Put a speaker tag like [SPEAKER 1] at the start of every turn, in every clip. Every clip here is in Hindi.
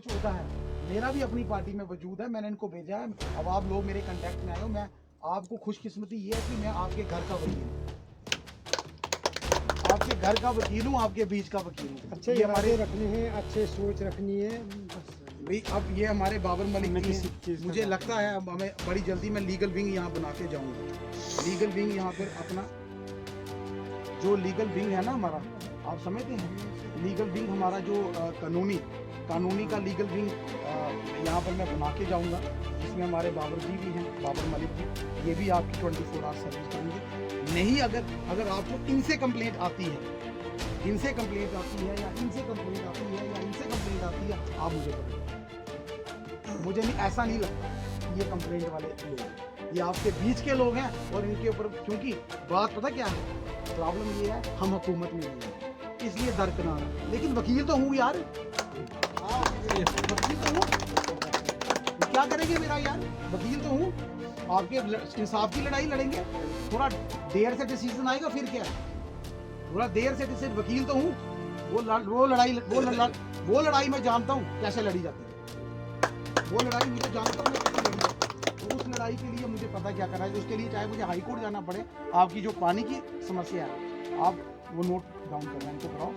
[SPEAKER 1] कुछ होता है, मेरा भी अपनी पार्टी में वजूद है, मैंने इनको भेजा है। अब आप लोग मेरे कांटेक्ट में आए हो, मैं आपको खुशकिस्मती ये है कि मैं आपके घर का वकील हूँ, आपके घर का वकील हूँ, आपके बीच का वकील हूँ।
[SPEAKER 2] अच्छे
[SPEAKER 1] ये हमारे
[SPEAKER 2] रखने हैं, अच्छे सोच रखनी है
[SPEAKER 1] भाई, अब ये हमारे बाबर मलिक की, मुझे लगता है अब हमें बड़ी जल्दी मैं लीगल विंग यहाँ बना के जाऊँगा। लीगल विंग यहाँ पर अपना जो लीगल विंग है ना हमारा, आप समझते हैं, लीगल विंग हमारा जो कानूनी का लीगल विंग यहाँ पर मैं बना के जाऊँगा, जिसमें हमारे बाबर जी भी हैं, बाबर मलिक जी, ये भी आपकी 24 आवर सर्विस करेंगे। नहीं, अगर आपको इनसे कंप्लेंट आती है, इनसे कंप्लेंट आती है या इनसे कंप्लेंट आती है या इनसे कंप्लेंट आती है, आप मुझे बताइए। मुझे नहीं, ऐसा नहीं लगता ये कंप्लेंट वाले लोग हैं, ये आपके बीच के लोग हैं। और इनके ऊपर, क्योंकि बात पता क्या है, प्रॉब्लम ये है हम हुकूमत में नहीं है, इसलिए दरकिनार है। लेकिन वकील तो हूँ यार, वकील तो हूँ, क्या करेंगे मेरा यार, वकील तो हूँ। आपके इंसाफ की लड़ाई लड़ेंगे, थोड़ा देर से डिसीजन आएगा, फिर क्या, थोड़ा देर से डिसीजन, वकील तो हूँ। वो लड़ाई मैं जानता हूँ कैसे लड़ी जाती है, वो लड़ाई मुझे जानता हूँ मैं कैसे लड़ी जाती है। तो उस लड़ाई के लिए मुझे पता क्या करना है, उसके लिए चाहे मुझे हाई कोर्ट जाना पड़े। आपकी जो पानी की समस्या है, आप वो नोट डाउन करना, इनको कराओ,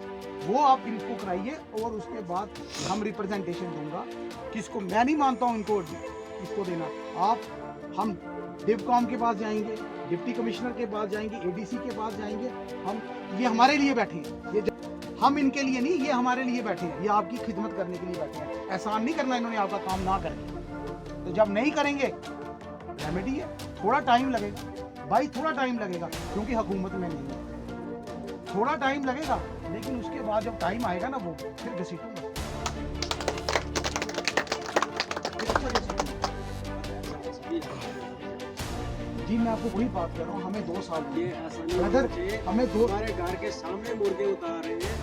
[SPEAKER 1] वो आप इनको कराइए, और उसके बाद हम रिप्रेजेंटेशन दूंगा। किसको, मैं नहीं मानता हूँ इनको इसको देना, हम डिवकॉम के पास जाएंगे, डिप्टी कमिश्नर के पास जाएंगे, एडीसी के पास जाएंगे। हम, ये हमारे लिए बैठे हैं, ये हम इनके लिए नहीं, ये हमारे लिए बैठे हैं, ये आपकी खिदमत करने के लिए बैठे हैं। एहसान नहीं करना इन्होंने आपका काम ना करें, तो जब नहीं करेंगे रेमेडी है, थोड़ा टाइम लगेगा भाई, थोड़ा टाइम लगेगा, क्योंकि हुकूमत में नहीं है, थोड़ा टाइम लगेगा, लेकिन उसके बाद जब टाइम आएगा ना, वो फिर घसीटूंगा। जी मैं आपको वही बात कर रहा हूँ, हमें 2 साल
[SPEAKER 3] ये ऐसा नहीं
[SPEAKER 1] अगर
[SPEAKER 3] होना चाहिए।
[SPEAKER 1] हमें
[SPEAKER 3] हमारे घर के सामने मुर्गे उतार रहे हैं,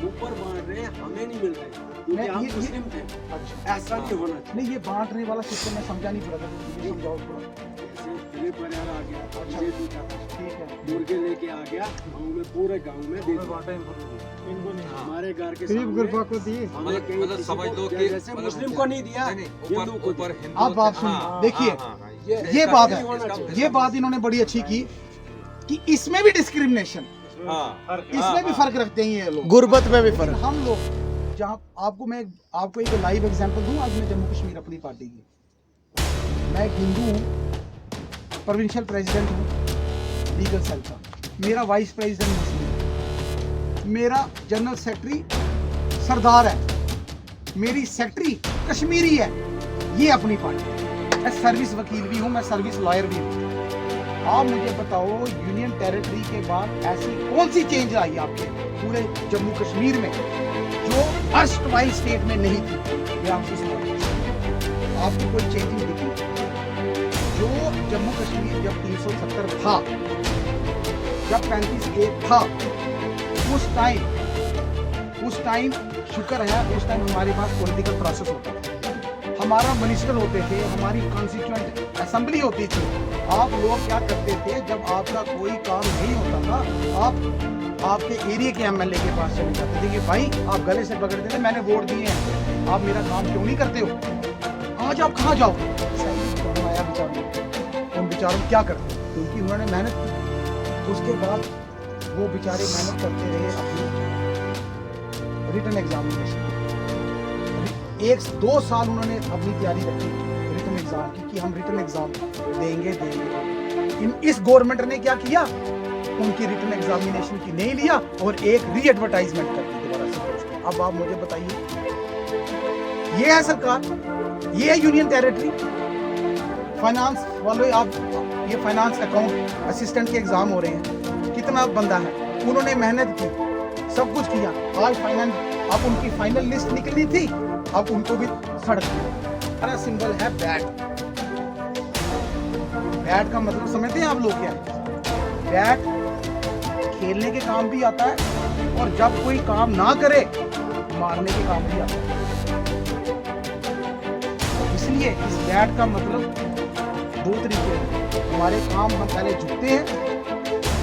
[SPEAKER 3] ऊपर बांट रहे हैं, हमें नहीं मिल रहे, क्योंकि हम मुस्लिम थे।
[SPEAKER 1] अच्छा,
[SPEAKER 3] ऐसा नहीं होना चाहिए।
[SPEAKER 1] नहीं, ये बांटने वाला सिस्टम में समझा नहीं पड़ा, मुझे समझाओ थोड़ा।
[SPEAKER 3] जैसे दिलीप बनियाल आ गया,
[SPEAKER 1] अच्छा।
[SPEAKER 3] विजय दूजा
[SPEAKER 1] ठीक है,
[SPEAKER 3] मुर्गे लेके आ गया, गाँव में, पूरे गाँव में दे दिया।
[SPEAKER 1] इनको नहीं,
[SPEAKER 3] हमारे घर के
[SPEAKER 2] गरीब
[SPEAKER 3] सामने
[SPEAKER 2] गुरबा को दिए।
[SPEAKER 3] हमें कहीं
[SPEAKER 4] मतलब
[SPEAKER 3] किसी
[SPEAKER 4] समझ
[SPEAKER 3] को-
[SPEAKER 4] लो कि
[SPEAKER 3] जैसे मुस्लिम को नहीं दिया, हिंदू को
[SPEAKER 4] ऊपर
[SPEAKER 3] दिया।
[SPEAKER 1] अब आप सुनिए, देखिए, ये बात है, ये बात इन्होंने बड़ी अच्छी की कि इसमें भी डिस्क्रिमिनेशन, इसमें भी फर्क रखते हैं ये लोग,
[SPEAKER 2] गुर्बत में भी फर्क।
[SPEAKER 1] हम लोग जहाँ, आपको एक लाइव एग्जांपल दूं, आज मैं जम्मू कश्मीर अपनी पार्टी की, मैं एक हिंदू हूँ, प्रोविंशियल प्रेसिडेंट हूँ लीगल सेल का, मेरा वाइस प्रेसिडेंट मुस्लिम है, मेरा जनरल सेक्रेटरी सरदार है, मेरी सेक्रेटरी कश्मीरी है, ये अपनी पार्टी है। मैं सर्विस वकील भी हूँ, मैं सर्विस लॉयर भी हूँ। आप मुझे बताओ, यूनियन टेरिटरी के बाद ऐसी कौन सी चेंज आई आपके पूरे जम्मू कश्मीर में जो अर्स्टवाइल स्टेट में नहीं थी? ये आपसे सवाल, आपको कोई चेंजिंग दिखी? जो जम्मू कश्मीर जब 370 था, जब 35A था, उस टाइम शुक्र है, उस टाइम हमारे पास पॉलिटिकल प्रोसेस होता था, हमारा मिनिस्टर होते थे, हमारी कॉन्स्टिट्यूएंट असेंबली होती थी। आप लोग क्या करते थे, जब आपका कोई काम नहीं होता था, आप आपके एरिया के एमएलए के पास चले जाते थे कि भाई आप गले से पकड़ते थे, मैंने वोट दिए हैं, आप मेरा काम क्यों नहीं करते हो, आज आप कहाँ जाओ? आया बेचारों, उन बेचारों क्या करते, क्योंकि उन्होंने मेहनत की। उसके बाद वो बेचारे मेहनत करते रहे अपनी रिटन एग्जामिनेशन, 1-2 साल उन्होंने अपनी तैयारी रखी रिटन एग्जाम की कि हम रिटन एग्जाम देंगे। इस गवर्नमेंट ने क्या किया, उनकी रिटन एग्जामिनेशन की नहीं लिया और एक री एडवर्टाइजमेंट कर दी दोबारा से। अब आप मुझे बताइए, ये है सरकार, ये है यूनियन टेरिटरी। फाइनेंस वाले, आप ये फाइनेंस अकाउंट असिस्टेंट के एग्जाम हो रहे हैं, कितना बंदा है, उन्होंने मेहनत की, सब कुछ किया, आज फाइनेंस, अब उनकी फाइनल लिस्ट निकलनी थी, अब उनको भी सड़क हमारा सिंबल है बैट। बैट का मतलब समझते हैं आप लोग क्या है? बैट खेलने के काम भी आता है, और जब कोई काम ना करे मारने के काम भी आता है। इसलिए इस बैट का मतलब 2 तरीके हैं। हमारे काम, हम पहले झुकते हैं,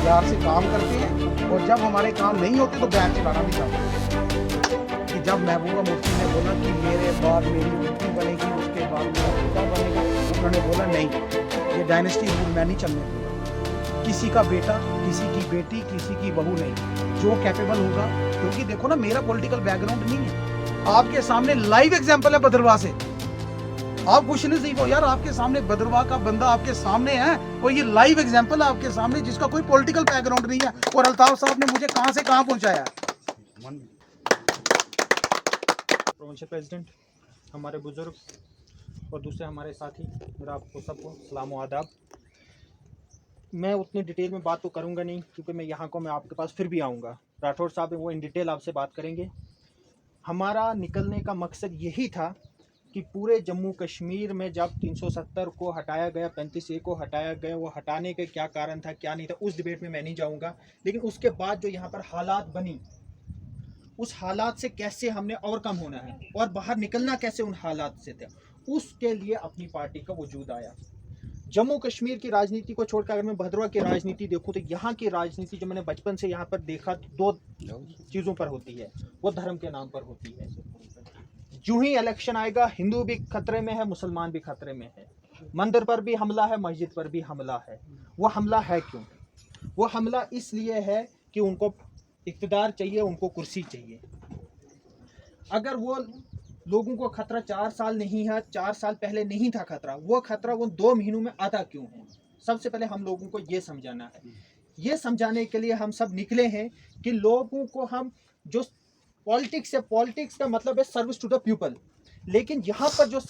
[SPEAKER 1] प्यार से काम करते हैं, और जब हमारे काम नहीं होते तो बैट चलाना भी चाहते हैं। कि जब महबूबा मुफ्ती ने बोला कि मेरे बाद मेरी बेटी बनेगी, उसके बाद मेरा बेटा बनेगा, उन्होंने बोला नहीं, ये डायनेस्टी रूल मैं नहीं चलने दूंगा। किसी का बेटा, किसी की बेटी, किसी की बहू नहीं, जो कैपेबल होगा। क्योंकि देखो ना, मेरा पॉलिटिकल बैकग्राउंड नहीं है, आपके सामने लाइव एग्जाम्पल है भद्रवाह से। आप खुश नसीब हो यार, आपके सामने भद्रवाह का बंदा आपके सामने है, और ये लाइव एग्जाम्पल है आपके सामने, जिसका कोई पॉलिटिकल बैकग्राउंड नहीं है, और अल्ताफ साहब ने मुझे कहां से कहां पहुंचाया।
[SPEAKER 4] प्रोविंशियल प्रेसिडेंट, हमारे बुजुर्ग और दूसरे हमारे साथी, मेरा आपको सबको सलाम व आदाब। मैं उतनी डिटेल में बात तो करूंगा नहीं, क्योंकि मैं यहाँ को मैं आपके पास फिर भी आऊँगा। राठौर साहब वो इन डिटेल आपसे बात करेंगे। हमारा निकलने का मकसद यही था कि पूरे जम्मू कश्मीर में जब 370 को हटाया गया, 35A को हटाया गया, वो हटाने के क्या कारण था, क्या नहीं था, उस डिबेट में मैं नहीं जाऊँगा। लेकिन उसके बाद जो यहाँ पर हालात बनी, उस हालात से कैसे हमने ओवरकम होना है और बाहर निकलना कैसे उन हालात से थे, उसके लिए अपनी पार्टी का वजूद आया। जम्मू कश्मीर की राजनीति को छोड़कर अगर मैं भद्रवाह की राजनीति देखूं तो यहाँ की राजनीति जो मैंने बचपन से यहाँ पर देखा, दो चीज़ों पर होती है, वो धर्म के नाम पर होती है। जो ही इलेक्शन आएगा, हिंदू भी खतरे में है, मुसलमान भी खतरे में है, मंदिर पर भी हमला है, मस्जिद पर भी हमला है। वो हमला है क्यों? वो हमला इसलिए है कि उनको इक़्तिदार चाहिए, उनको कुर्सी चाहिए। अगर वो लोगों को खतरा 4 साल नहीं है, 4 साल पहले नहीं था खतरा, वो खतरा वो 2 महीनों में आता क्यों है? सबसे पहले हम लोगों को ये समझाना है। ये समझाने के लिए हम सब निकले हैं कि लोगों को हम जो पॉलिटिक्स है, पॉलिटिक्स का मतलब है सर्विस टू द पीपल। लेकिन यहाँ पर जो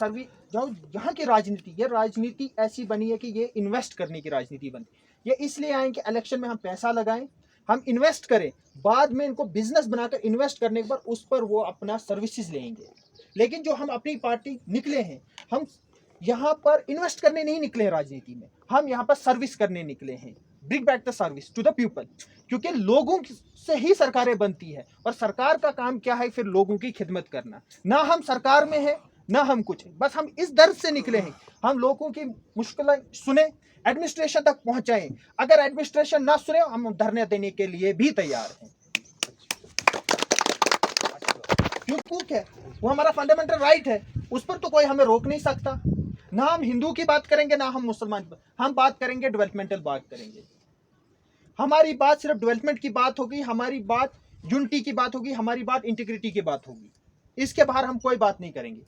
[SPEAKER 4] यहाँ की राजनीति, ये राजनीति ऐसी बनी है कि ये इन्वेस्ट करने की राजनीति बनी। ये इसलिए आए कि इलेक्शन में हम पैसा लगाएं, हम इन्वेस्ट करें, बाद में इनको बिजनेस बनाकर इन्वेस्ट करने के बाद उस पर वो अपना सर्विसेज लेंगे। लेकिन जो हम अपनी पार्टी निकले हैं, हम यहाँ पर इन्वेस्ट करने नहीं निकले हैं राजनीति में, हम यहाँ पर सर्विस करने निकले हैं। Bring back the service to the people, क्योंकि लोगों से ही सरकारें बनती है, और सरकार का काम क्या है? फिर लोगों की खिदमत करना। ना हम सरकार में है, ना हम कुछ है, बस हम इस दर्द से निकले हैं, हम लोगों की मुश्किलें सुने, एडमिनिस्ट्रेशन तक पहुंचाएं। अगर एडमिनिस्ट्रेशन ना सुने, हम धरने देने के लिए भी तैयार हैं। क्योंकि है वो हमारा फंडामेंटल राइट है, उस पर तो कोई हमें रोक नहीं सकता। ना हम हिंदू की बात करेंगे, ना हम मुसलमान की, हम बात करेंगे डेवलपमेंटल बात करेंगे। हमारी बात सिर्फ डेवलपमेंट की बात होगी, हमारी बात यूनिटी की बात होगी, हमारी बात इंटीग्रिटी की बात होगी। इसके बाहर हम कोई बात नहीं करेंगे।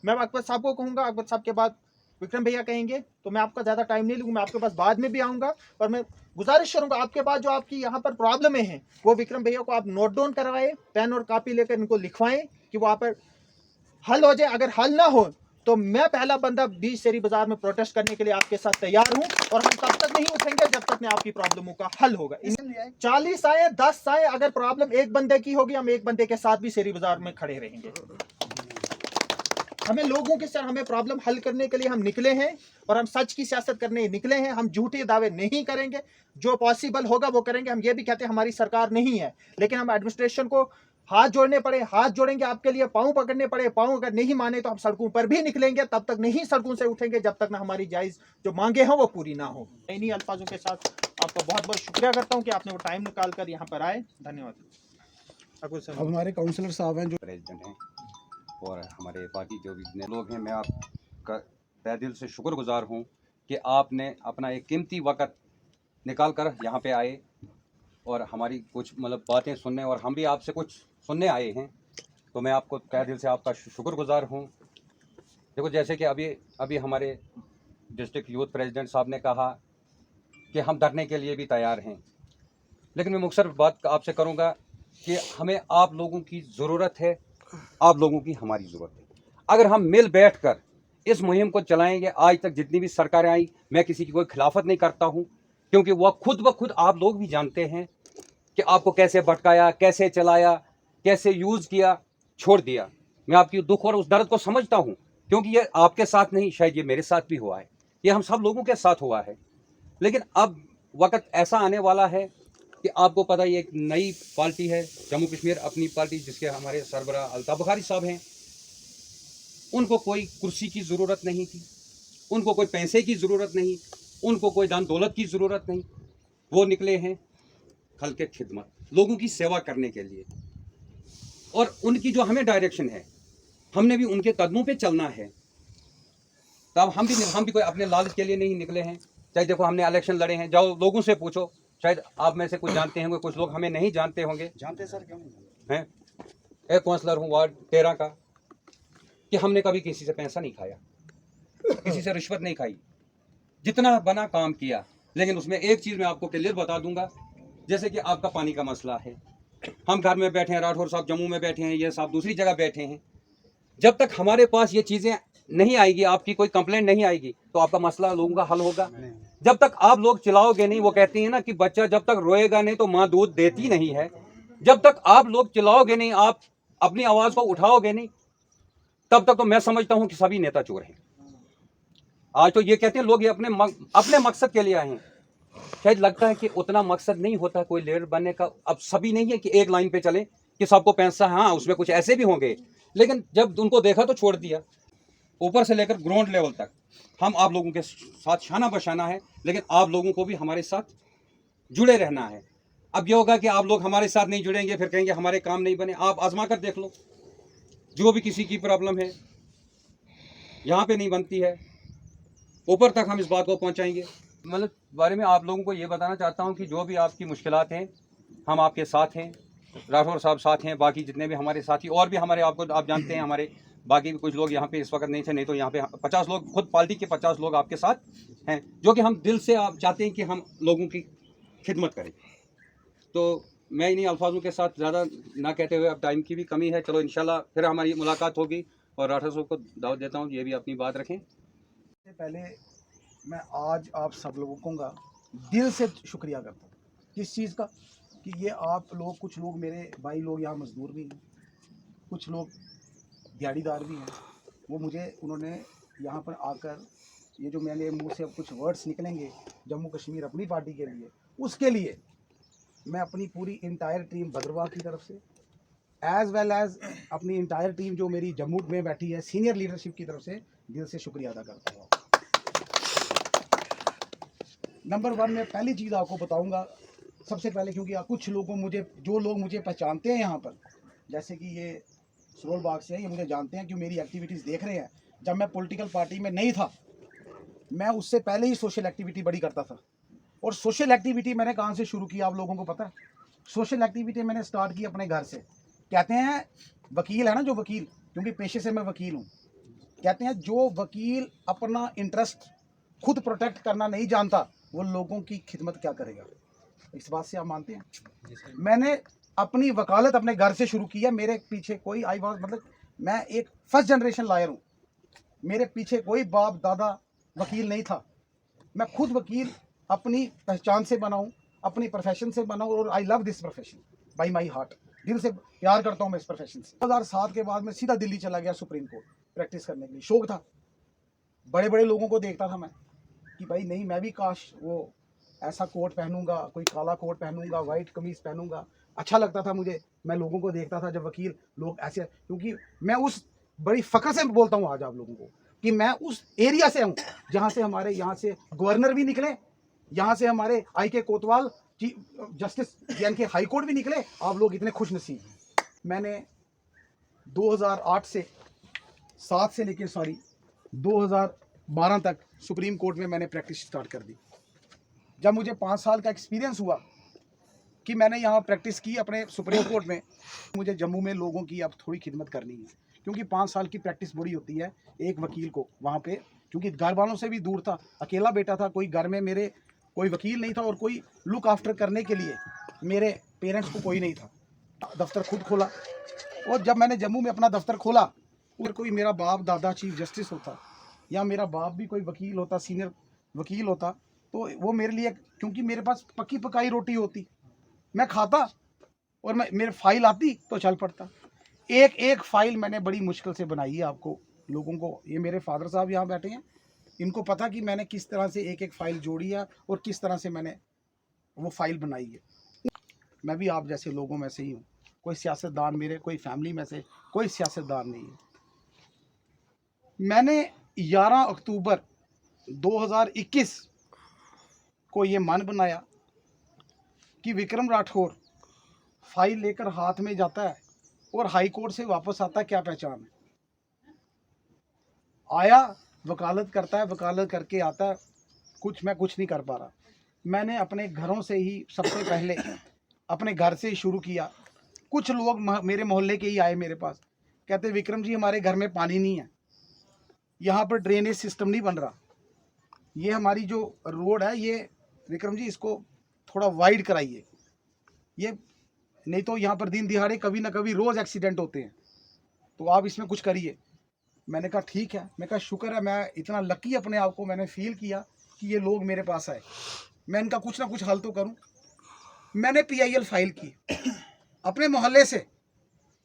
[SPEAKER 4] मैं अकबर साहब को कहूँगा, अकबर साहब के बाद विक्रम भैया कहेंगे, तो मैं आपका ज़्यादा टाइम नहीं लूँगा, मैं आपके पास बाद में भी आऊँगा। और मैं गुजारिश करूँगा, आपके पास जो आपकी यहाँ पर प्रॉब्लम हैं, वो विक्रम भैया को आप नोट डाउन करवाएं, पेन और कॉपी लेकर इनको लिखवाएं कि वहाँ पर हल हो जाए। अगर हल ना हो तो मैं पहला बंदा 20 शेरी बाजार में प्रोटेस्ट करने के लिए आपके साथ तैयार हूँ, और हम तब तक नहीं उठेंगे जब तक आपकी प्रॉब्लमों का हल होगा। 40 आए, 10 आए, अगर प्रॉब्लम एक बंदे की होगी, हम एक बंदे के साथ भी शेरी बाजार में खड़े रहेंगे। हमें लोगों के साथ हमें प्रॉब्लम हल करने के लिए हम निकले हैं, और हम सच की सियासत करने निकले हैं। हम झूठे दावे नहीं करेंगे, जो पॉसिबल होगा वो करेंगे। हम ये भी कहते हैं हमारी सरकार नहीं है, लेकिन हम एडमिनिस्ट्रेशन को हाथ जोड़ने पड़े, हाथ जोड़ेंगे आपके लिए, पाँव पकड़ने पड़े, पाँव अगर नहीं माने तो हम सड़कों पर भी निकलेंगे। तब तक नहीं सड़कों से उठेंगे जब तक ना हमारी जायज़ जो मांगे हैं वो पूरी ना हो। इन्हीं अल्फाजों के साथ आपका बहुत बहुत शुक्रिया करता हूँ कि आपने वो टाइम निकाल कर यहाँ पर आए। धन्यवाद।
[SPEAKER 1] अब हमारे काउंसलर साहब हैं जो
[SPEAKER 5] प्रेसिडेंट हैं, और हमारे बाकी जो भी लोग हैं, मैं आपका तहे दिल से शुक्रगुजार हूँ कि आपने अपना एक कीमती वक्त निकाल कर यहाँ पे आए और हमारी कुछ मतलब बातें सुनने, और हम भी आपसे कुछ सुनने आए हैं। तो मैं आपको तहे दिल से आपका शुक्रगुजार हूँ। देखो, जैसे कि अभी हमारे डिस्ट्रिक्ट यूथ प्रेसिडेंट साहब ने कहा कि हम धरने के लिए भी तैयार हैं, लेकिन मैं मुख्तसर बात आपसे करूँगा कि हमें आप लोगों की ज़रूरत है, आप लोगों की हमारी ज़रूरत है। अगर हम मिल बैठ कर इस मुहिम को चलाएंगे, आज तक जितनी भी सरकारें आई, मैं किसी की कोई खिलाफत नहीं करता हूं, क्योंकि वह खुद ब खुद आप लोग भी जानते हैं कि आपको कैसे भटकाया, कैसे चलाया, कैसे यूज़ किया, छोड़ दिया। मैं आपकी दुख और उस दर्द को समझता हूं, क्योंकि ये आपके साथ नहीं, शायद ये मेरे साथ भी हुआ है, ये हम सब लोगों के साथ हुआ है। लेकिन अब वक्त ऐसा आने वाला है कि आपको पता ही, एक नई पार्टी है जम्मू कश्मीर अपनी पार्टी, जिसके हमारे सरबरा अल्ताफ बुखारी साहब हैं। उनको कोई कुर्सी की ज़रूरत नहीं थी, उनको कोई पैसे की ज़रूरत नहीं, उनको कोई दान दौलत की ज़रूरत नहीं। वो निकले हैं खल्क़ खिदमत, लोगों की सेवा करने के लिए। और उनकी जो हमें डायरेक्शन है, हमने भी उनके कदमों पे चलना है। तब हम भी कोई अपने लालच के लिए नहीं निकले हैं। चाहे देखो हमने इलेक्शन लड़े हैं, जाओ लोगों से पूछो, शायद आप में से कुछ जानते होंगे, कुछ लोग हमें नहीं जानते होंगे।
[SPEAKER 1] जानते सर क्यों नहीं?
[SPEAKER 5] हैं, एक काउंसलर हूँ वार्ड 13 का, कि हमने कभी किसी से पैसा नहीं खाया, किसी से रिश्वत नहीं खाई, जितना बना काम किया। लेकिन उसमें एक चीज़ मैं आपको क्लियर बता दूंगा, जैसे कि आपका पानी का मसला है, हम घर में बैठे हैं, राठौर साहब जम्मू में बैठे हैं, ये साहब दूसरी जगह बैठे हैं, जब तक हमारे पास ये चीज़ें नहीं आएगी, आपकी कोई कंप्लेंट नहीं आएगी, तो आपका मसला लोगों का हल होगा। जब तक आप लोग चिल्लाओगे नहीं, वो कहती है ना कि बच्चा जब तक रोएगा नहीं तो माँ दूध देती नहीं है, जब तक आप लोग चिल्लाओगे नहीं, आप अपनी आवाज़ को उठाओगे नहीं, तब तक तो मैं समझता हूँ कि सभी नेता चोर हैं। आज तो ये कहते हैं लोग, ये अपने मकसद के लिए आए हैं। शायद लगता है कि उतना मकसद नहीं होता कोई लीडर बनने का। अब सभी नहीं है कि एक लाइन पे चले कि सबको पैसा, हाँ उसमें कुछ ऐसे भी होंगे, लेकिन जब उनको देखा तो छोड़ दिया। ऊपर से लेकर ग्राउंड लेवल तक हम आप लोगों के साथ शाना बशाना है, लेकिन आप लोगों को भी हमारे साथ जुड़े रहना है। अब ये होगा कि आप लोग हमारे साथ नहीं जुड़ेंगे, फिर कहेंगे हमारे काम नहीं बने। आप आजमा कर देख लो, जो भी किसी की प्रॉब्लम है यहाँ पे नहीं बनती है, ऊपर तक हम इस बात को पहुँचाएंगे। मतलब बारे में आप लोगों को ये बताना चाहता हूँ कि जो भी आपकी मुश्किलात हैं, हम आपके साथ हैं, राठौर साहब साथ हैं, बाकी जितने भी हमारे साथी और भी हमारे, आपको आप जानते हैं, हमारे बाकी भी कुछ लोग यहाँ पे इस वक्त नहीं थे, नहीं तो यहाँ पे 50 लोग, खुद पार्टी के 50 लोग आपके साथ हैं, जो कि हम दिल से आप चाहते हैं कि हम लोगों की खिदमत करें। तो मैं इन्हीं अल्फाजों के साथ ज़्यादा ना कहते हुए, अब टाइम की भी कमी है, चलो इंशाल्लाह फिर हमारी मुलाकात होगी। और राठौर साहब को दावत देता हूँ, ये भी अपनी बात रखें।
[SPEAKER 1] सबसे पहले मैं आज आप सब लोगों का दिल से शुक्रिया करता हूँ। किस चीज़ का? कि ये आप लोग, कुछ लोग मेरे भाई लोग यहाँ मजदूर भी हैं, कुछ लोग दिहाड़ीदार भी हैं, वो मुझे उन्होंने यहाँ पर आकर, ये जो मेरे मुंह से अब कुछ वर्ड्स निकलेंगे जम्मू कश्मीर अपनी पार्टी के लिए, उसके लिए मैं अपनी पूरी इंटायर टीम भद्रवाह की तरफ से, एज़ वेल एज़ अपनी इंटायर टीम जो मेरी जम्मू में बैठी है सीनियर लीडरशिप की तरफ से दिल से शुक्रिया अदा करता हूँ। नंबर 1 में पहली चीज़ आपको बताऊंगा सबसे पहले, क्योंकि कुछ लोगों मुझे, जो लोग मुझे पहचानते हैं यहाँ पर, जैसे कि ये सरोल बाग से हैं, ये मुझे जानते हैं, क्यों मेरी एक्टिविटीज़ देख रहे हैं। जब मैं पॉलिटिकल पार्टी में नहीं था, मैं उससे पहले ही सोशल एक्टिविटी बड़ी करता था। और सोशल एक्टिविटी मैंने कहाँ से शुरू की, आप लोगों को पता है? सोशल एक्टिविटी मैंने स्टार्ट की अपने घर से। कहते हैं वकील है ना, जो वकील, क्योंकि पेशे से मैं वकील हूँ, कहते हैं जो वकील अपना इंटरेस्ट खुद प्रोटेक्ट करना नहीं जानता, वो लोगों की खिदमत क्या करेगा। इस बात से आप मानते हैं? मैंने अपनी वकालत अपने घर से शुरू की है। मेरे पीछे कोई मतलब मैं एक फर्स्ट जनरेशन लॉयर हूँ, मेरे पीछे कोई बाप दादा वकील नहीं था। मैं खुद वकील अपनी पहचान से बनाऊँ, अपनी प्रोफेशन से बनाऊँ, और I love this profession by my heart. दिल से प्यार करता हूँ मैं इस प्रोफेशन से। 2007 के बाद मैं सीधा दिल्ली चला गया सुप्रीम कोर्ट प्रैक्टिस करने के लिए। शौक था, बड़े बड़े लोगों को देखता था मैं कि भाई नहीं, मैं भी काश वो ऐसा कोट पहनूंगा, कोई काला कोट पहनूंगा, वाइट कमीज पहनूंगा, अच्छा लगता था मुझे। मैं लोगों को देखता था जब वकील लोग ऐसे, क्योंकि मैं उस बड़ी फ़ख्र से बोलता हूँ आज आप लोगों को कि मैं उस एरिया से हूँ जहाँ से हमारे यहाँ से गवर्नर भी निकले, यहाँ से हमारे आई.के. कोतवाल जस्टिस यानी कि हाई कोर्ट भी निकले। आप लोग इतने खुश नसीब हैं। मैंने 2008 से 7 से लेकर 2012 तक सुप्रीम कोर्ट में मैंने प्रैक्टिस स्टार्ट कर दी। जब मुझे 5 साल का एक्सपीरियंस हुआ कि मैंने यहाँ प्रैक्टिस की अपने सुप्रीम कोर्ट में, मुझे जम्मू में लोगों की अब थोड़ी खिदमत करनी है, क्योंकि 5 साल की प्रैक्टिस बड़ी होती है एक वकील को वहाँ पे, क्योंकि घर वालों से भी दूर था, अकेला बेटा था, कोई घर में मेरे कोई वकील नहीं था और कोई लुक आफ्टर करने के लिए मेरे पेरेंट्स को कोई नहीं था। दफ्तर खुद खोला, और जब मैंने जम्मू में अपना दफ्तर खोला, और कोई मेरा बाप दादा चीफ जस्टिस होता या मेरा बाप भी कोई वकील होता, सीनियर वकील होता, तो वो मेरे लिए, क्योंकि मेरे पास पक्की पकाई रोटी होती, मैं खाता और मैं मेरे फाइल आती तो चल पड़ता। एक एक फाइल मैंने बड़ी मुश्किल से बनाई है। आपको लोगों को, ये मेरे फादर साहब यहाँ बैठे हैं, इनको पता कि मैंने किस तरह से एक एक फाइल जोड़ी है और किस तरह से मैंने वो फाइल बनाई है। मैं भी आप जैसे लोगों में से ही हूँ, कोई सियासतदान, मेरे कोई फैमिली में से कोई सियासतदान नहीं है। मैंने 11 अक्टूबर 2021 को ये मन बनाया कि विक्रम राठौर फाइल लेकर हाथ में जाता है और हाई कोर्ट से वापस आता है, क्या पहचान है? आया, वकालत करता है, वकालत करके आता है, मैं कुछ नहीं कर पा रहा। मैंने अपने घरों से ही सबसे पहले अपने घर से ही शुरू किया। कुछ लोग मेरे मोहल्ले के ही आए मेरे पास, कहते विक्रम जी हमारे घर में पानी नहीं है, यहाँ पर ड्रेनेज सिस्टम नहीं बन रहा, ये हमारी जो रोड है ये विक्रम जी इसको थोड़ा वाइड कराइए, ये नहीं तो यहाँ पर दिन दिहाड़े कभी ना कभी रोज़ एक्सीडेंट होते हैं, तो आप इसमें कुछ करिए। मैंने कहा ठीक है। मैं कहा शुक्र है, मैं इतना लकी अपने आप को मैंने फील किया कि ये लोग मेरे पास आए, मैं इनका कुछ ना कुछ हल तो करूं। मैंने PIL फाइल की अपने मोहल्ले से,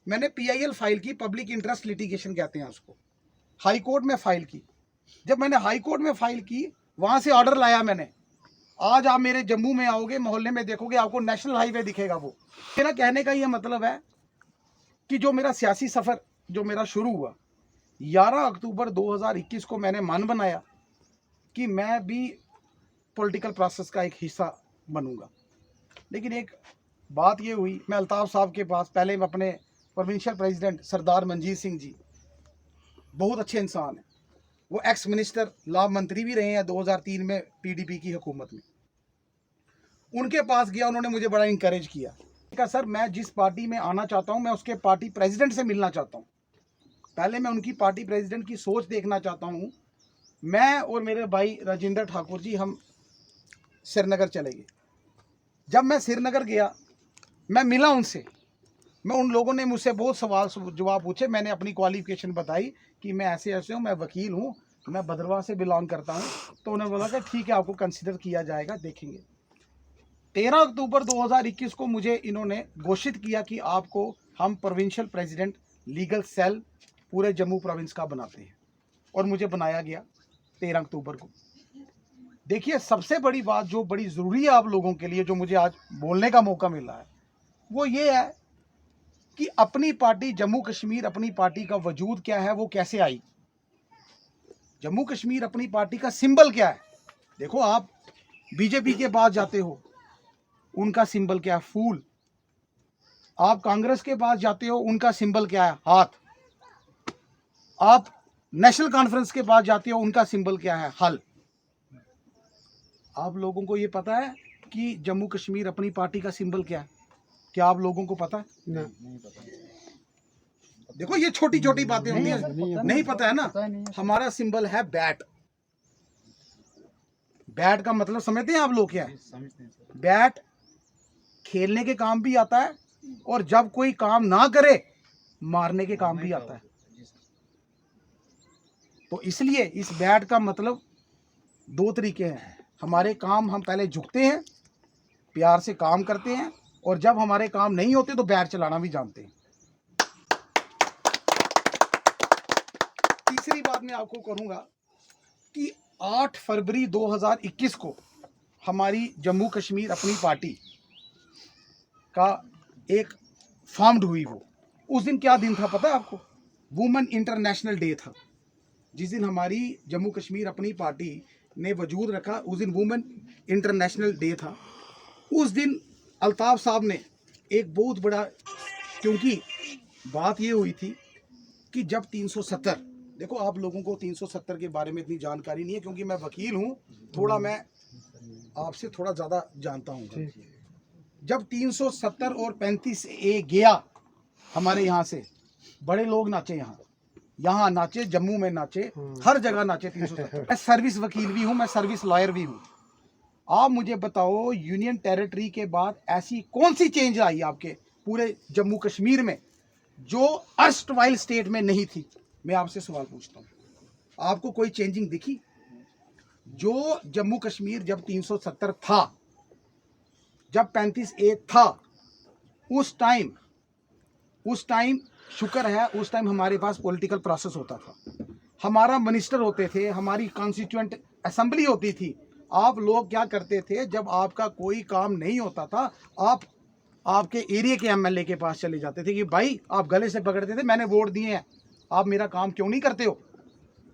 [SPEAKER 1] मैंने PIL फाइल की, पब्लिक इंटरेस्ट लिटिगेशन कहते हैं उसको, हाई कोर्ट में फाइल की। जब मैंने हाई कोर्ट में फाइल की, वहाँ से ऑर्डर लाया मैंने, आज आप मेरे जम्मू में आओगे, मोहल्ले में देखोगे, आपको नेशनल हाईवे दिखेगा। वो मेरा कहने का ये मतलब है कि जो मेरा सियासी सफ़र जो मेरा शुरू हुआ 11 अक्टूबर 2021 को मैंने मन बनाया कि मैं भी पॉलिटिकल प्रोसेस का एक हिस्सा बनूंगा। लेकिन एक बात ये हुई, मैं अल्ताफ़ साहब के पास, पहले मैं अपने प्रोविंशियल प्रेसिडेंट सरदार मनजीत सिंह जी, बहुत अच्छे इंसान हैं, वो एक्स मिनिस्टर लॉ मंत्री भी रहे हैं 2003 में PDP की हुकूमत में। उनके पास गया, उन्होंने मुझे बड़ा इंकरेज किया। कहा सर मैं जिस पार्टी में आना चाहता हूँ, मैं उसके पार्टी प्रेसिडेंट से मिलना चाहता हूँ, पहले मैं उनकी पार्टी प्रेसिडेंट की सोच देखना चाहता हूँ। मैं और मेरे भाई राजेंद्र ठाकुर जी हम श्रीनगर चले गए। जब मैं श्रीनगर गया, मैं मिला उनसे, उन लोगों ने मुझसे बहुत सवाल जवाब पूछे, मैंने अपनी क्वालिफिकेशन बताई कि मैं ऐसे ऐसे हूँ, मैं वकील हूँ, मैं भद्रवाह से बिलोंग करता हूँ। तो उन्होंने बोला कि ठीक है, आपको कंसिडर किया जाएगा, देखेंगे। 13 अक्टूबर 2021 को मुझे इन्होंने घोषित किया कि आपको हम प्रोविंशियल प्रेसिडेंट लीगल सेल पूरे जम्मू प्रोविंस का बनाते हैं, और मुझे बनाया गया 13 अक्टूबर को। देखिए सबसे बड़ी बात जो बड़ी ज़रूरी है आप लोगों के लिए, जो मुझे आज बोलने का मौका मिला है, वो ये है कि अपनी पार्टी जम्मू कश्मीर, अपनी पार्टी का वजूद क्या है, वो कैसे आई। जम्मू कश्मीर अपनी पार्टी का सिंबल क्या है। देखो आप बीजेपी के पास जाते हो, उनका सिंबल क्या है, फूल। आप कांग्रेस के पास जाते हो, उनका सिंबल क्या है, हाथ। आप नेशनल कॉन्फ्रेंस के पास जाते हो, उनका सिंबल क्या है, हल। आप लोगों को ये पता है कि जम्मू कश्मीर अपनी पार्टी का सिंबल क्या है? क्या आप लोगों को पता है?
[SPEAKER 2] नहीं पता।
[SPEAKER 1] देखो ये छोटी छोटी बातें होती हैं, नहीं पता है ना। हमारा सिंबल है बैट। बैट का मतलब समझते हैं आप लोग क्या है? बैट खेलने के काम भी आता है, और जब कोई काम ना करे मारने के काम भी आता है। तो इसलिए इस बैट का मतलब 2 तरीके हैं। हमारे काम, हम पहले झुकते हैं, प्यार से काम करते हैं, और जब हमारे काम नहीं होते तो बैट चलाना भी जानते हैं। तीसरी बात मैं आपको करूंगा कि 8 फरवरी 2021 को हमारी जम्मू कश्मीर अपनी पार्टी का एक फॉर्म्ड हुई। वो उस दिन क्या दिन था पता है आपको? वुमेन इंटरनेशनल डे था। जिस दिन हमारी जम्मू कश्मीर अपनी पार्टी ने वजूद रखा, उस दिन वुमेन इंटरनेशनल डे था। उस दिन अल्ताफ़ साहब ने एक बहुत बड़ा, क्योंकि बात ये हुई थी कि जब 370, देखो आप लोगों को 370 के बारे में इतनी जानकारी नहीं है, क्योंकि मैं वकील हूँ, थोड़ा मैं आपसे थोड़ा ज़्यादा जानता हूँ। जब 370 और 35A गया हमारे यहाँ से, बड़े लोग नाचे, यहाँ नाचे, जम्मू में नाचे, हर जगह नाचे 370। मैं सर्विस वकील भी हूँ, मैं सर्विस लॉयर भी हूँ। आप मुझे बताओ, यूनियन टेरिटरी के बाद ऐसी कौन सी चेंज आई आपके पूरे जम्मू कश्मीर में जो अर्स्टवाइल स्टेट में नहीं थी? मैं आपसे सवाल पूछता हूँ, आपको कोई चेंजिंग दिखी? जो जम्मू कश्मीर जब 370 था, जब 35A था, उस टाइम शुक्र है, उस टाइम हमारे पास पॉलिटिकल प्रोसेस होता था, हमारा मिनिस्टर होते थे, हमारी कॉन्स्टिट्यूएंट असेंबली होती थी। आप लोग क्या करते थे, जब आपका कोई काम नहीं होता था, आप आपके एरिया के MLA के पास चले जाते थे कि भाई, आप गले से पकड़ते थे, मैंने वोट दिए हैं, आप मेरा काम क्यों नहीं करते हो?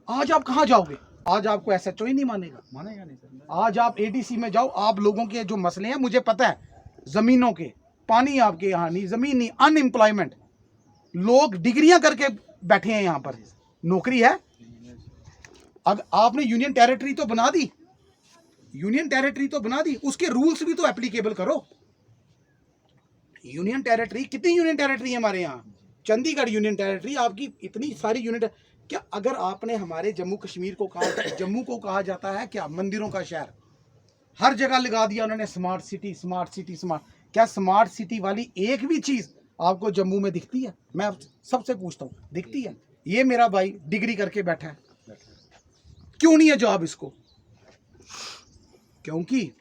[SPEAKER 1] आज आप कहाँ जाओगे? आज आपको SHO ही नहीं मानेगा नहीं सर। आज आप ADC में जाओ, आप लोगों के जो मसले हैं मुझे पता है, ज़मीनों के, पानी आपके यहाँ नहीं, ज़मीन नहीं, अनएम्प्लॉयमेंट, लोग डिग्रियां करके बैठे हैं यहाँ पर, नौकरी है? अब आपने यूनियन टेरिटरी तो बना दी, यूनियन टेरिटरी तो बना दी, उसके रूल्स भी तो एप्लीकेबल करो। यूनियन टेरिटरी, कितनी यूनियन टेरिटरी है हमारे यहाँ? चंडीगढ़ यूनियन टेरिटरी, आपकी इतनी सारी यूनियन। क्या अगर आपने हमारे जम्मू कश्मीर को कहा, जम्मू को कहा जाता है क्या मंदिरों का शहर, हर जगह लगा दिया उन्होंने smart city smart city smart. क्या स्मार्ट सिटी वाली एक भी चीज आपको जम्मू में दिखती है? मैं आप सबसे पूछता हूँ, दिखती है? ये मेरा भाई डिग्री करके बैठा है, क्यों नहीं है जॉब इसको? क्योंकि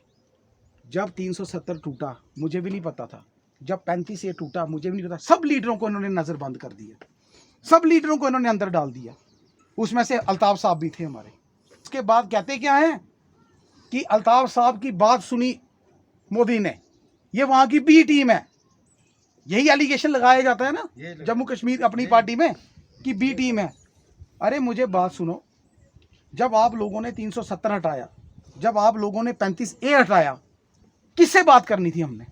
[SPEAKER 1] जब 370 टूटा मुझे भी नहीं पता था, जब 35 ये टूटा मुझे भी नहीं पता, सब लीडरों को इन्होंने नजरबंद कर दिया, सब लीडरों को इन्होंने अंदर डाल दिया, उसमें से अल्ताफ साहब भी थे हमारे। उसके बाद कहते क्या हैं कि अल्ताफ साहब की बात सुनी मोदी ने, ये वहां की बी टीम है, यही एलिगेशन लगाया जाता है ना जम्मू कश्मीर अपनी पार्टी में कि बी टीम है। अरे मुझे बात सुनो, जब आप लोगों ने 370 हटाया, जब आप लोगों ने 35A हटाया, किससे बात करनी थी? हमने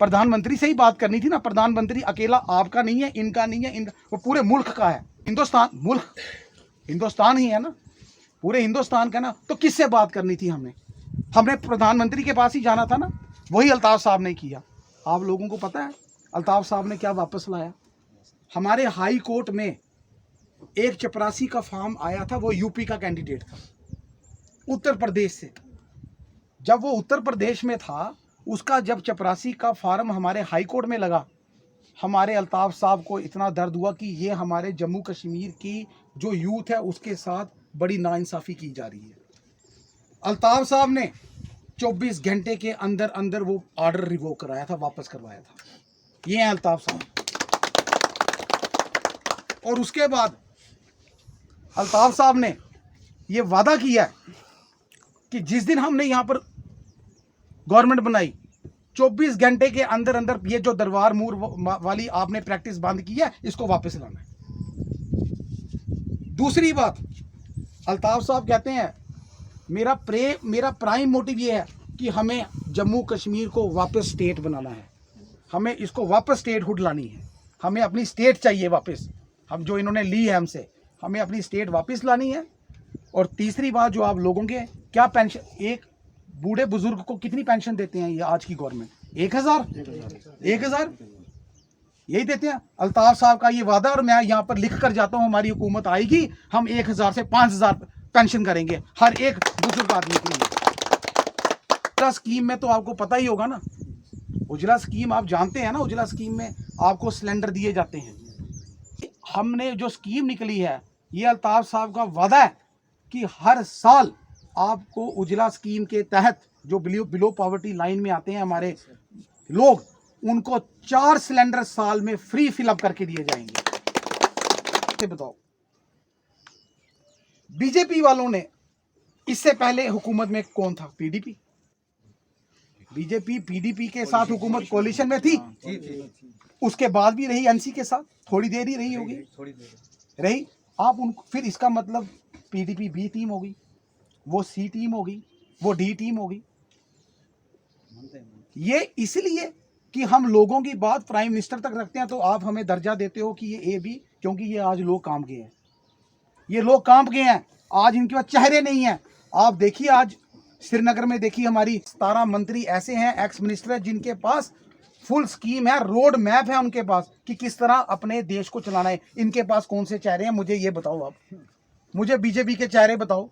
[SPEAKER 1] प्रधानमंत्री से ही बात करनी थी ना। प्रधानमंत्री अकेला आपका नहीं है, इनका नहीं है, इनका, वो पूरे मुल्क का है। हिंदुस्तान, मुल्क हिंदुस्तान ही है ना, पूरे हिंदुस्तान का ना। तो किससे बात करनी थी हमने? हमने प्रधानमंत्री के पास ही जाना था ना। वही अल्ताफ साहब ने किया। आप लोगों को पता है अल्ताफ साहब ने क्या वापस लाया? हमारे हाई कोर्ट में एक चपरासी का फॉर्म आया था, वो यूपी का कैंडिडेट था, उत्तर प्रदेश से। जब वो उत्तर प्रदेश में था, उसका जब चपरासी का फार्म हमारे हाई कोर्ट में लगा, हमारे अल्ताफ साहब को इतना दर्द हुआ कि ये हमारे जम्मू कश्मीर की जो यूथ है उसके साथ बड़ी नाइंसाफ़ी की जा रही है। अल्ताफ साहब ने 24 घंटे के अंदर अंदर वो ऑर्डर रिवोक कराया था, वापस करवाया था। ये है अल्ताफ साहब। और उसके बाद अल्ताफ साहब ने ये वादा किया कि जिस दिन हमने यहाँ पर गवर्नमेंट बनाई, 24 घंटे के अंदर अंदर ये जो दरबार मूर वाली आपने प्रैक्टिस बंद की है, इसको वापस लाना है। दूसरी बात, अल्ताफ साहब कहते हैं मेरा प्राइम मोटिव ये है कि हमें जम्मू कश्मीर को वापस स्टेट बनाना है, हमें इसको वापस स्टेटहुड लानी है, हमें अपनी स्टेट चाहिए वापस, हम जो इन्होंने ली है हमसे, हमें अपनी स्टेट वापस लानी है। और तीसरी बात, जो आप लोगों के क्या पेंशन, एक बूढ़े बुजुर्ग को कितनी पेंशन देते हैं ये आज की गवर्नमेंट? 1000 यही देते हैं। अल्ताफ साहब का ये वादा, और मैं यहाँ पर लिख कर जाता हूँ, हमारी हुकूमत आएगी हम 1000 से 5000 पेंशन करेंगे हर एक बुजुर्ग आदमी के लिए। उजला स्कीम में तो आपको पता ही होगा ना, उजला स्कीम आप जानते हैं ना। उजला स्कीम में आपको सिलेंडर दिए जाते हैं। हमने जो स्कीम निकली है, ये अल्ताफ साहब का वादा है कि हर साल आपको उजला स्कीम के तहत जो बिलो पॉवर्टी लाइन में आते हैं हमारे लोग, उनको 4 सिलेंडर साल में फ्री फिलअप करके दिए जाएंगे। बताओ, बीजेपी वालों ने इससे पहले हुकूमत में कौन था? पीडीपी। बीजेपी पीडीपी के साथ हुकूमत कोalition में थी, उसके बाद भी रही एनसी के साथ, थोड़ी देर ही रही होगी, रही। आप उनको फिर, इसका मतलब पीडीपी बी टीम होगी, वो सी टीम होगी, वो डी टीम होगी। ये इसलिए कि हम लोगों की बात प्राइम मिनिस्टर तक रखते हैं, तो आप हमें दर्जा देते हो कि ये ए बी, क्योंकि ये आज लोग कांप गए हैं, ये लोग कांप गए हैं। आज इनके पास चेहरे नहीं हैं। आप देखिए, आज श्रीनगर में देखिए, हमारी 17 मंत्री ऐसे हैं, एक्स मिनिस्टर हैं, जिनके पास फुल स्कीम है, रोड मैप है उनके पास कि किस तरह अपने देश को चलाना है। इनके पास कौन से चेहरे हैं? मुझे ये बताओ। आप मुझे बीजेपी के चेहरे बताओ।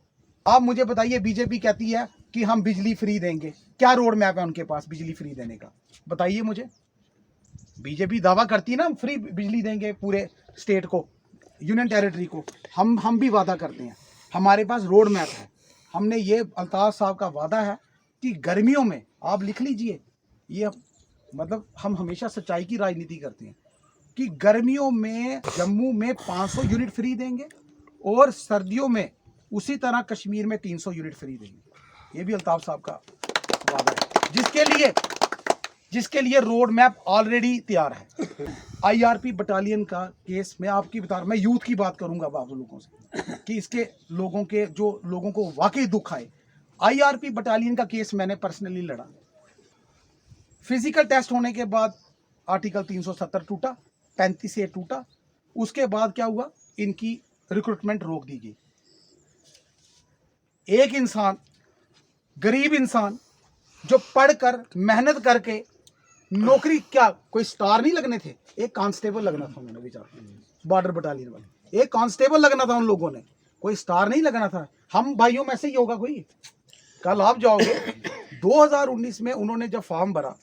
[SPEAKER 1] आप मुझे बताइए, बीजेपी कहती है कि हम बिजली फ्री देंगे, क्या रोड मैप है उनके पास बिजली फ्री देने का? बताइए मुझे। बीजेपी दावा करती है ना, हम फ्री बिजली देंगे पूरे स्टेट को, यूनियन टेरिटरी को। हम भी वादा करते हैं, हमारे पास रोड मैप है। हमने ये, अल्ताफ साहब का वादा है कि गर्मियों में, आप लिख लीजिए, ये मतलब हम हमेशा सच्चाई की राजनीति करते हैं कि गर्मियों में जम्मू में 500 यूनिट फ्री देंगे और सर्दियों में उसी तरह कश्मीर में 300 यूनिट फ्री देंगे। ये भी अल्ताफ साहब का वादा है, जिसके लिए रोड मैप ऑलरेडी तैयार है। आईआरपी बटालियन का केस मैं आपकी बता रहा, मैं यूथ की बात करूंगा आप लोगों से कि इसके लोगों के, जो लोगों को वाकई दुख आए। आईआरपी बटालियन का केस मैंने पर्सनली लड़ा। फिजिकल टेस्ट होने के बाद आर्टिकल 370 टूटा, 35 से टूटा। उसके बाद क्या हुआ, इनकी रिक्रूटमेंट रोक दी गई। एक इंसान, गरीब इंसान जो पढ़कर मेहनत करके नौकरी, क्या कोई स्टार नहीं लगने थे, एक कांस्टेबल लगना था उन्होंने, बेचारा बॉर्डर बटालियन वाले, एक कांस्टेबल लगना था उन लोगों ने, कोई स्टार नहीं लगना था। हम भाइयों में से ही होगा कोई। कल आप जाओगे 2019 में उन्होंने जब फॉर्म भरा,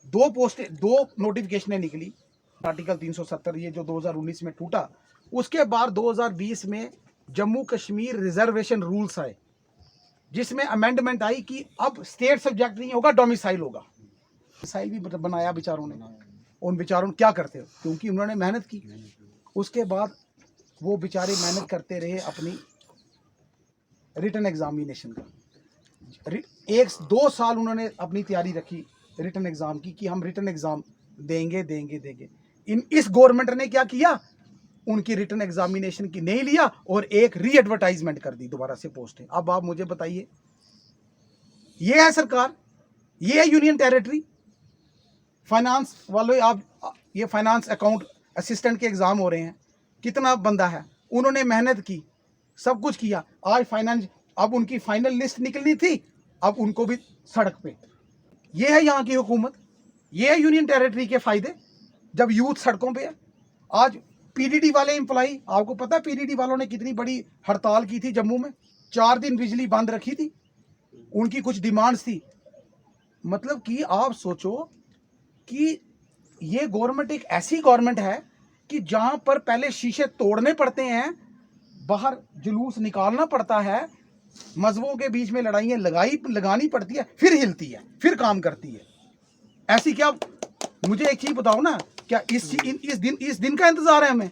[SPEAKER 1] 2 पोस्टें, 2 नोटिफिकेशनें निकली, आर्टिकल 370 ये जो 2019 में टूटा। उसके बाद 2020 में जम्मू कश्मीर रिजर्वेशन रूल्स आए, जिसमें अमेंडमेंट आई कि अब स्टेट सब्जेक्ट नहीं होगा, डोमिसाइल होगा। डोमिसाइल भी बनाया बेचारों ने। उन बेचारों ने क्या करते हो, क्योंकि उन्होंने मेहनत की। उसके बाद वो बेचारे मेहनत करते रहे अपनी रिटन एग्जामिनेशन का। 1-2 साल उन्होंने अपनी तैयारी रखी रिटन एग्जाम की कि हम रिटन एग्जाम देंगे। इस गवर्नमेंट ने क्या किया, उनकी रिटन एग्जामिनेशन की नहीं लिया और एक री एडवर्टाइजमेंट कर दी दोबारा से पोस्टें। अब आप मुझे बताइए, ये है सरकार, ये है यूनियन टेरिटरी। फाइनेंस वालों, आप ये फाइनेंस अकाउंट असिस्टेंट के एग्जाम हो रहे हैं, कितना बंदा है, उन्होंने मेहनत की, सब कुछ किया। आज फाइनेंस, अब उनकी फाइनल लिस्ट निकलनी थी, अब उनको भी सड़क पे। ये है यहाँ की हुकूमत, ये है यूनियन टेरिटरी के फायदे, जब यूथ सड़कों पे है। आज पीडीडी वाले एम्प्लॉई, आपको पता है पीडीडी वालों ने कितनी बड़ी हड़ताल की थी जम्मू में, 4 दिन बिजली बंद रखी थी, उनकी कुछ डिमांड्स थी। मतलब कि आप सोचो कि ये गवर्नमेंट एक ऐसी गवर्नमेंट है कि जहां पर पहले शीशे तोड़ने पड़ते हैं, बाहर जुलूस निकालना पड़ता है, मजहबों के बीच में लड़ाइयाँ लगानी पड़ती है, फिर हिलती है, फिर काम करती है। ऐसी क्या, मुझे एक चीज बताओ ना, क्या इस दिन का इंतजार है हमें?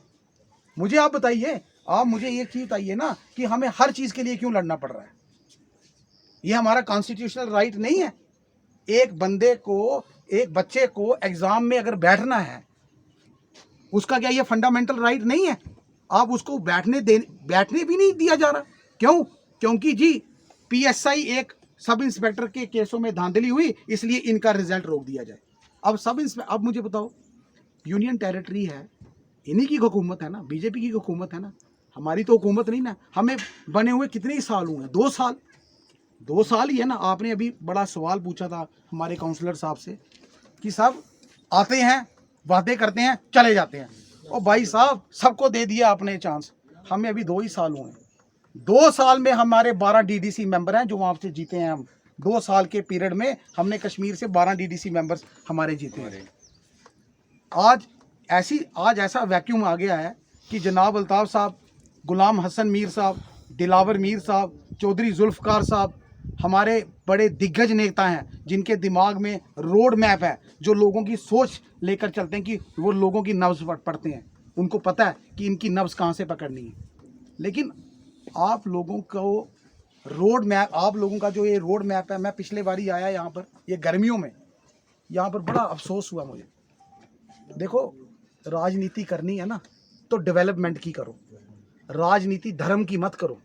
[SPEAKER 1] मुझे आप बताइए, आप मुझे एक चीज बताइए ना कि हमें हर चीज के लिए क्यों लड़ना पड़ रहा है? ये हमारा कॉन्स्टिट्यूशनल राइट नहीं है? एक बंदे को, एक बच्चे को एग्जाम में अगर बैठना है, उसका क्या ये फंडामेंटल राइट नहीं है? आप उसको बैठने भी नहीं दिया जा रहा। क्यों? क्योंकि जी पीएसआई एक सब इंस्पेक्टर के केसों में धांधली हुई, इसलिए इनका रिजल्ट रोक दिया जाए। अब मुझे बताओ, यूनियन टेरिटरी है, इन्हीं की हुकूमत है ना, बीजेपी की हुकूमत है ना, हमारी तो हुकूमत नहीं ना। हमें बने हुए कितने ही साल हुए? 2 साल ही है ना। आपने अभी बड़ा सवाल पूछा था हमारे काउंसलर साहब से कि साहब आते हैं, बातें करते हैं, चले जाते हैं। और भाई साहब, सबको दे दिया आपने चांस, हमें अभी 2 ही साल हुए हैं। 2 साल में हमारे 12 डीडीसी मेंबर हैं जो वहाँ से जीते हैं। हम 2 साल के पीरियड में हमने कश्मीर से 12 डीडीसी मेंबर्स हमारे जीते हैं। आज ऐसा वैक्यूम आ गया है कि जनाब अल्ताफ साहब, गुलाम हसन मीर साहब, दिलावर मीर साहब, चौधरी जुल्फ़कार साहब हमारे बड़े दिग्गज नेता हैं, जिनके दिमाग में रोड मैप है, जो लोगों की सोच लेकर चलते हैं कि वो लोगों की नब्ज़ पढ़ते हैं, उनको पता है कि इनकी नब्ज़ कहाँ से पकड़नी है। लेकिन आप लोगों को रोड मैप, आप लोगों का जो ये रोड मैप है, मैं पिछले बारी आया यहाँ पर, ये गर्मियों में, यहाँ पर बड़ा अफसोस हुआ मुझे। देखो, राजनीति करनी है ना तो डेवलपमेंट की करो, राजनीति धर्म की मत करो।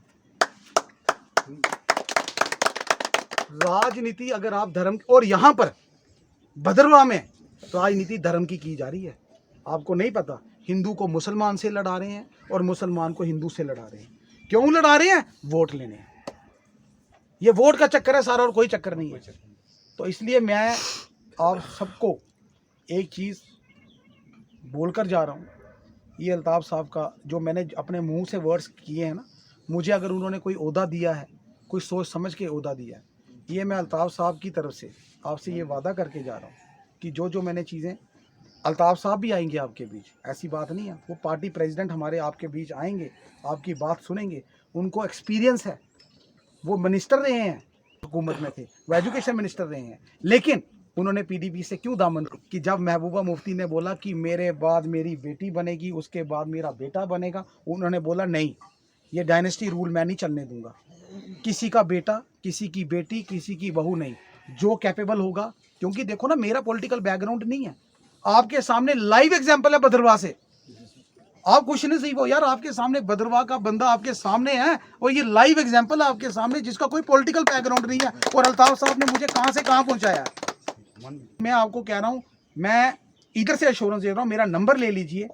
[SPEAKER 1] राजनीति अगर आप धर्म, और यहाँ पर भद्रवाह में राजनीति धर्म की जा रही है। आपको नहीं पता, हिंदू को मुसलमान से लड़ा रहे हैं और मुसलमान को हिंदू से लड़ा रहे हैं। क्यों लड़ा रहे हैं? वोट लेने हैं। ये वोट का चक्कर है सारा, और कोई चक्कर नहीं है। तो इसलिए मैं आप सबको एक चीज़ बोलकर जा रहा हूँ, ये अल्ताफ साहब का जो मैंने अपने मुंह से वर्ड्स किए हैं ना, मुझे अगर उन्होंने कोई ओहदा दिया है, कोई सोच समझ के ओहदा दिया है, ये मैं अल्ताफ साहब की तरफ से आपसे ये वादा करके जा रहा हूँ कि जो मैंने चीज़ें, अल्ताफ साहब भी आएंगे आपके बीच, ऐसी बात नहीं है, वो पार्टी प्रेसिडेंट हमारे आपके बीच आएंगे, आपकी बात सुनेंगे, उनको एक्सपीरियंस है, वो मिनिस्टर रहे हैं, हुकूमत में थे, वो एजुकेशन मिनिस्टर रहे हैं। लेकिन उन्होंने पीडीपी से क्यों दामन, कि जब महबूबा मुफ्ती ने बोला कि मेरे बाद मेरी बेटी बनेगी, उसके बाद मेरा बेटा बनेगा, उन्होंने बोला नहीं, ये डायनेस्टी रूल मैं नहीं चलने दूंगा, किसी का बेटा, किसी की बेटी, किसी की बहू नहीं, जो कैपेबल होगा। क्योंकि देखो ना, मेरा पॉलिटिकल बैकग्राउंड नहीं है, आपके सामने लाइव एग्जाम्पल है भद्रवाह से। आप कुछ नहीं सही वो यार, आपके सामने भद्रवाह का बंदा आपके सामने है, और ये लाइव एग्जाम्पल है आपके सामने, जिसका कोई पॉलिटिकल बैकग्राउंड नहीं है, और अल्ताफ साहब ने मुझे कहाँ से कहाँ पहुँचाया है। मैं आपको कह रहा हूँ, मैं इधर से एश्योरेंस दे रहा हूँ, मेरा नंबर ले लीजिए।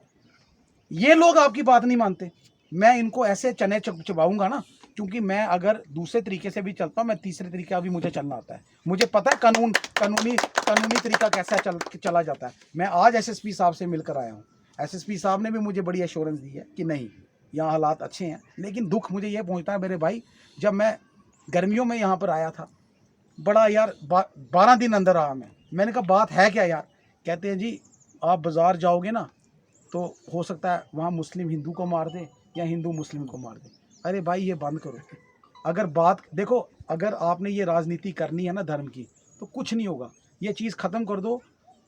[SPEAKER 1] ये लोग आपकी बात नहीं मानते, मैं इनको ऐसे चने चबाऊंगा ना, क्योंकि मैं अगर दूसरे तरीके से भी चलता हूँ, मैं तीसरे तरीके का भी मुझे चलना आता है। मुझे पता है कानूनी तरीका कैसा चला जाता है। मैं आज एसएसपी साहब से मिलकर आया हूँ। एसएसपी साहब ने भी मुझे बड़ी एश्योरेंस दी है कि नहीं, यहाँ हालात अच्छे हैं। लेकिन दुख मुझे ये पहुँचता है मेरे भाई, जब मैं गर्मियों में यहाँ पर आया था, बड़ा यार 12 दिन अंदर आया मैंने कहा बात है क्या यार? कहते हैं जी आप बाज़ार जाओगे ना तो हो सकता है वहाँ मुस्लिम हिंदू को मार दे या हिंदू मुस्लिम को मार दे। अरे भाई ये बंद करो। अगर बात देखो, अगर आपने ये राजनीति करनी है ना धर्म की, तो कुछ नहीं होगा। ये चीज़ ख़त्म कर दो।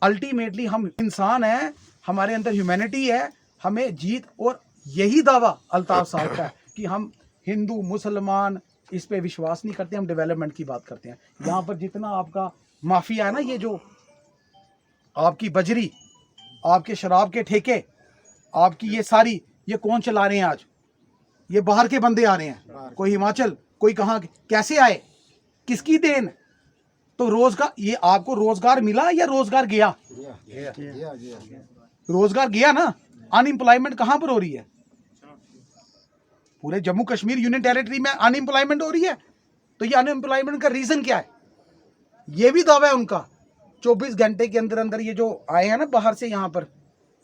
[SPEAKER 1] अल्टीमेटली हम इंसान हैं, हमारे अंदर ह्यूमैनिटी है, हमें जीत। और यही दावा अल्ताफ़ साहब का है कि हम हिंदू मुसलमान इस पे विश्वास नहीं करते, हम डेवलपमेंट की बात करते हैं। यहाँ पर जितना आपका माफिया है ना, ये जो आपकी बजरी, आपके शराब के ठेके, आपकी ये सारी, ये कौन चला रहे हैं आज? ये बाहर के बंदे आ रहे हैं, कोई हिमाचल, कोई कहाँ, कैसे आए, किसकी देन? तो रोजगार, ये आपको रोजगार मिला या रोजगार गया? रोजगार गया ना। अनएम्प्लॉयमेंट कहाँ पर हो रही है? पूरे जम्मू कश्मीर यूनियन टेरिटरी में अनएम्प्लॉयमेंट हो रही है। तो ये अनएम्प्लॉयमेंट का रीजन क्या है? ये भी दावा है उनका। 24 घंटे के अंदर अंदर ये जो आए हैं ना बाहर से यहाँ पर,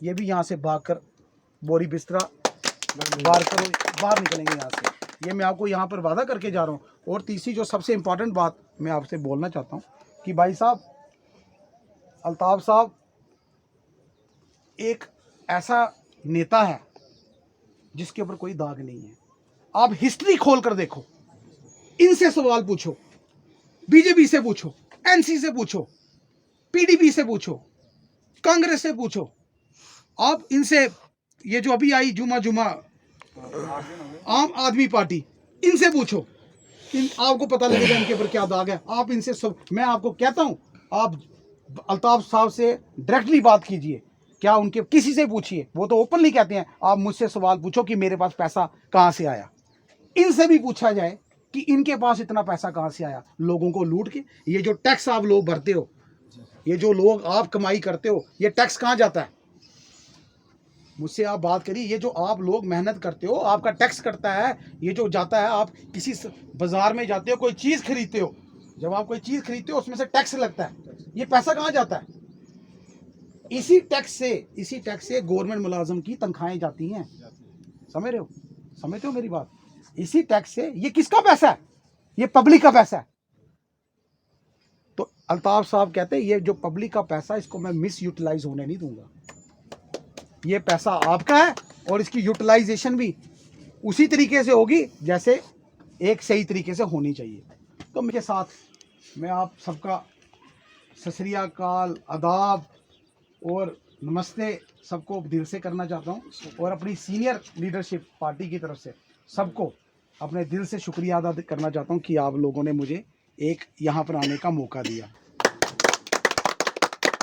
[SPEAKER 1] ये भी यहाँ से भागकर बोरी बिस्तरा बाहर निकलेंगे यहाँ से। ये मैं आपको यहाँ पर वादा करके जा रहा हूँ। और तीसरी जो सबसे इम्पोर्टेंट बात मैं आपसे बोलना चाहता हूँ कि भाई साहब, अल्ताफ़ साहब एक ऐसा नेता है जिसके ऊपर कोई दाग नहीं है। आप हिस्ट्री खोल कर देखो, इनसे सवाल पूछो, बीजेपी से पूछो, एनसी से पूछो, पीडीपी से पूछो, कांग्रेस से पूछो, आप इनसे, ये जो अभी आई जुमा आम आदमी पार्टी, इनसे पूछो, आपको पता लगेगा इनके ऊपर क्या दाग है। आप इनसे सब, मैं आपको कहता हूं, आप अल्ताफ़ साहब से डायरेक्टली बात कीजिए, क्या उनके किसी से पूछिए, वो तो ओपनली कहते हैं। आप मुझसे सवाल पूछो कि मेरे पास पैसा कहाँ से आया, इनसे भी पूछा जाए कि इनके पास इतना पैसा कहाँ से आया, लोगों को लूट के। ये जो टैक्स आप लोग भरते हो, ये जो लोग आप कमाई करते हो, ये टैक्स कहाँ जाता है? मुझसे आप बात करिए। ये जो आप लोग मेहनत करते हो, आपका टैक्स करता है, ये जो जाता है, आप किसी बाजार में जाते हो, कोई चीज़ खरीदते हो, जब आप कोई चीज़ खरीदते हो उसमें से टैक्स लगता है, ये पैसा कहाँ जाता है? इसी टैक्स से गवर्नमेंट मुलाजिम की तनख्वाहें जाती हैं। समझ रहे हो? समझते हो मेरी बात? इसी टैक्स से, ये किसका पैसा है? ये पब्लिक का पैसा है। तो अल्ताफ़ साहब कहते हैं ये जो पब्लिक का पैसा, इसको मैं मिस यूटिलाइज होने नहीं दूंगा। ये पैसा आपका है और इसकी यूटिलाइजेशन भी उसी तरीके से होगी जैसे एक सही तरीके से होनी चाहिए। तो मेरे साथ मैं आप सबका सत श्री अकाल, आदाब और नमस्ते सबको दिल से करना चाहता हूँ। और अपनी सीनियर लीडरशिप पार्टी की तरफ से सबको अपने दिल से शुक्रिया अदा करना चाहता हूँ कि आप लोगों ने मुझे एक यहाँ पर आने का मौका दिया।